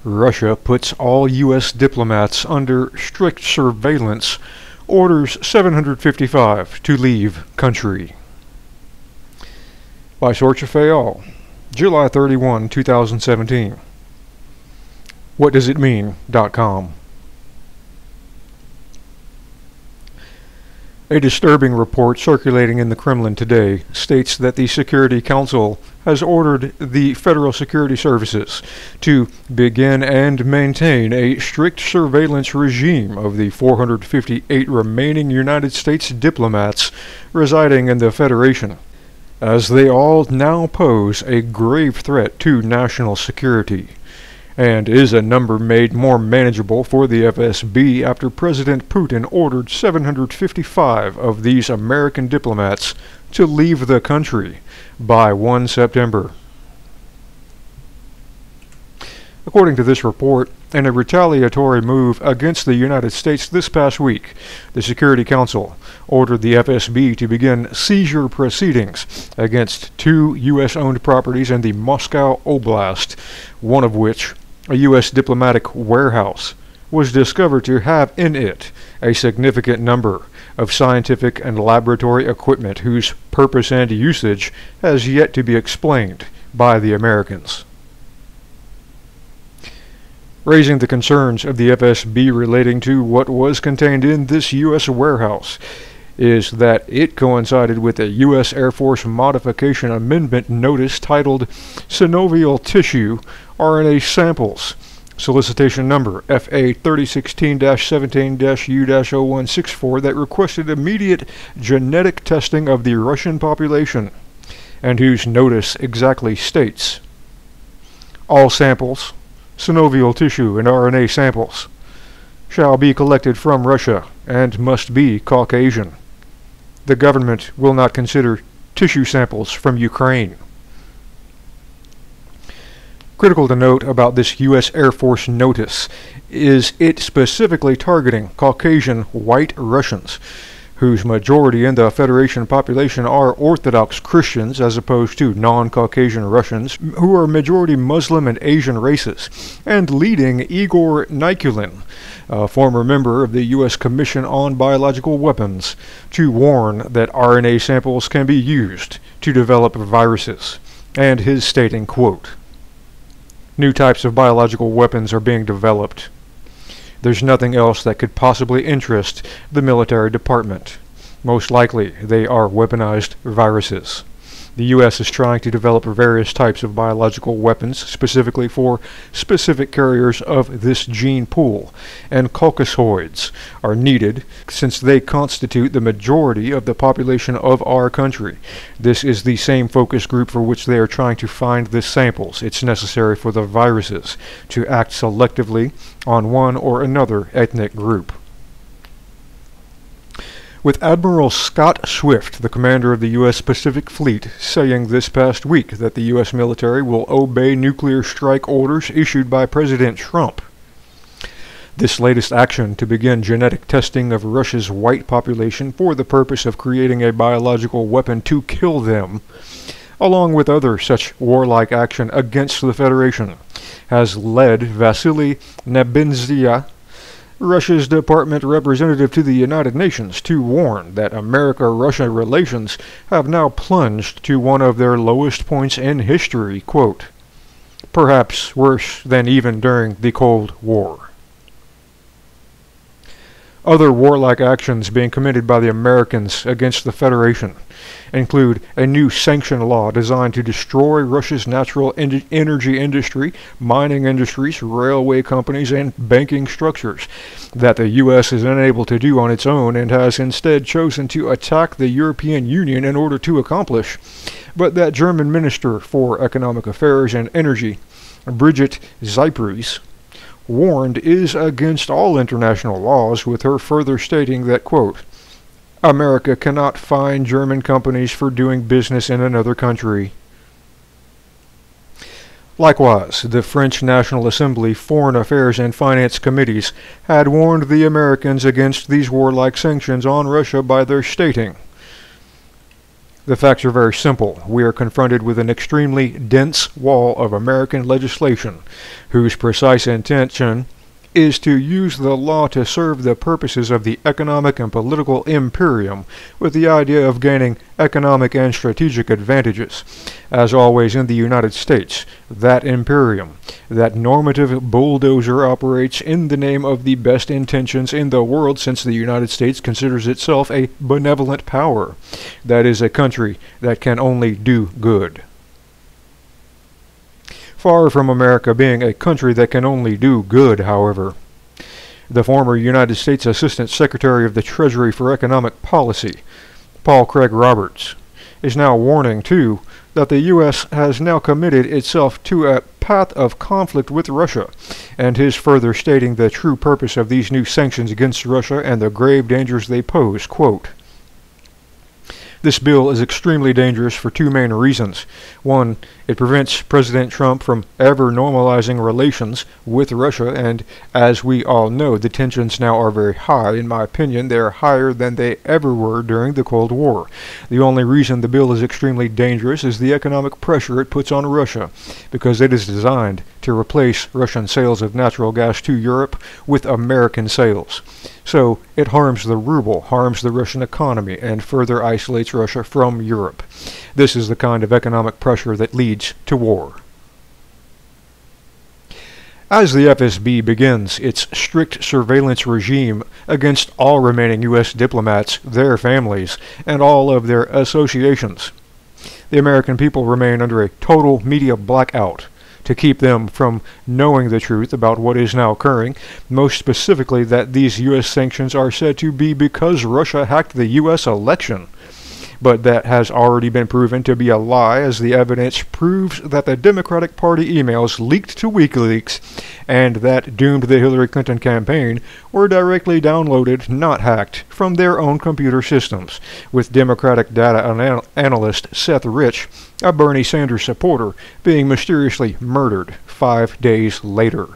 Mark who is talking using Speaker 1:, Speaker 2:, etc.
Speaker 1: Russia puts all U.S. diplomats under strict surveillance, orders 755 to leave country. By Sorcha Faal, July 31, 2017. WhatDoesItMean.com. A disturbing report circulating in the Kremlin today states that the Security Council has ordered the Federal Security Services to begin and maintain a strict surveillance regime of the 458 remaining United States diplomats residing in the Federation, as they all now pose a grave threat to national security, and is a number made more manageable for the FSB after President Putin ordered 755 of these American diplomats to leave the country by 1 September. According to this report, in a retaliatory move against the United States this past week, the Security Council ordered the FSB to begin seizure proceedings against 2 U.S.-owned properties in the Moscow Oblast, one of which, a U.S. diplomatic warehouse, was discovered to have in it a significant number of scientific and laboratory equipment whose purpose and usage has yet to be explained by the Americans. Raising the concerns of the FSB relating to what was contained in this U.S. warehouse is that it coincided with a U.S. Air Force Modification Amendment notice titled Synovial Tissue RNA Samples, solicitation number FA 3016-17-U-0164, that requested immediate genetic testing of the Russian population, and whose notice exactly states, all samples, synovial tissue and RNA samples, shall be collected from Russia and must be Caucasian. The government will not consider tissue samples from Ukraine. Critical to note about this U.S. Air Force notice is it specifically targeting Caucasian white Russians, whose majority in the Federation population are Orthodox Christians as opposed to non-Caucasian Russians, who are majority Muslim and Asian races, and leading Igor Nikulin, a former member of the U.S. Commission on Biological Weapons, to warn that RNA samples can be used to develop viruses, and his stating, quote, "New types of biological weapons are being developed. There's nothing else that could possibly interest the military department. Most likely, they are weaponized viruses. The U.S. is trying to develop various types of biological weapons specifically for specific carriers of this gene pool, and Caucasoids are needed since they constitute the majority of the population of our country. This is the same focus group for which they are trying to find the samples. It's necessary for the viruses to act selectively on one or another ethnic group." With Admiral Scott Swift, the commander of the U.S. Pacific Fleet, saying this past week that the U.S. military will obey nuclear strike orders issued by President Trump. This latest action to begin genetic testing of Russia's white population for the purpose of creating a biological weapon to kill them, along with other such warlike action against the Federation, has led Vasily Nebenzia, Russia's department representative to the United Nations, to warn that America-Russia relations have now plunged to one of their lowest points in history, quote, "perhaps worse than even during the Cold War." Other warlike actions being committed by the Americans against the Federation include a new sanction law designed to destroy Russia's natural energy industry, mining industries, railway companies, and banking structures that the U.S. is unable to do on its own and has instead chosen to attack the European Union in order to accomplish, but that German Minister for Economic Affairs and Energy, Brigitte Zypries, warned is against all international laws, with her further stating that, quote, "America cannot fine German companies for doing business in another country." Likewise, the French National Assembly Foreign Affairs and Finance Committees had warned the Americans against these warlike sanctions on Russia by their stating, The facts are very simple. We are confronted with an extremely dense wall of American legislation whose precise intention is to use the law to serve the purposes of the economic and political imperium with the idea of gaining economic and strategic advantages. As always in the United States, that imperium, that normative bulldozer operates in the name of the best intentions in the world, since the United States considers itself a benevolent power. That is a country that can only do good. Far from America being a country that can only do good, however, the former United States Assistant Secretary of the Treasury for Economic Policy, Paul Craig Roberts, is now warning, too, that the U.S. has now committed itself to a path of conflict with Russia, and his further stating the true purpose of these new sanctions against Russia and the grave dangers they pose. Quote, "This bill is extremely dangerous for two main reasons. One, it prevents President Trump from ever normalizing relations with Russia, and as we all know, the tensions now are very high. In my opinion, they are higher than they ever were during the Cold War. The only reason the bill is extremely dangerous is the economic pressure it puts on Russia, because it is designed to replace Russian sales of natural gas to Europe with American sales. So it harms the ruble, harms the Russian economy, and further isolates Russia from Europe. This is the kind of economic pressure that leads to war." As the FSB begins its strict surveillance regime against all remaining U.S. diplomats, their families, and all of their associations, the American people remain under a total media blackout to keep them from knowing the truth about what is now occurring, most specifically that these U.S. sanctions are said to be because Russia hacked the U.S. election. But that has already been proven to be a lie, as the evidence proves that the Democratic Party emails leaked to WikiLeaks and that doomed the Hillary Clinton campaign were directly downloaded, not hacked, from their own computer systems, with Democratic data analyst Seth Rich, a Bernie Sanders supporter, being mysteriously murdered 5 days later.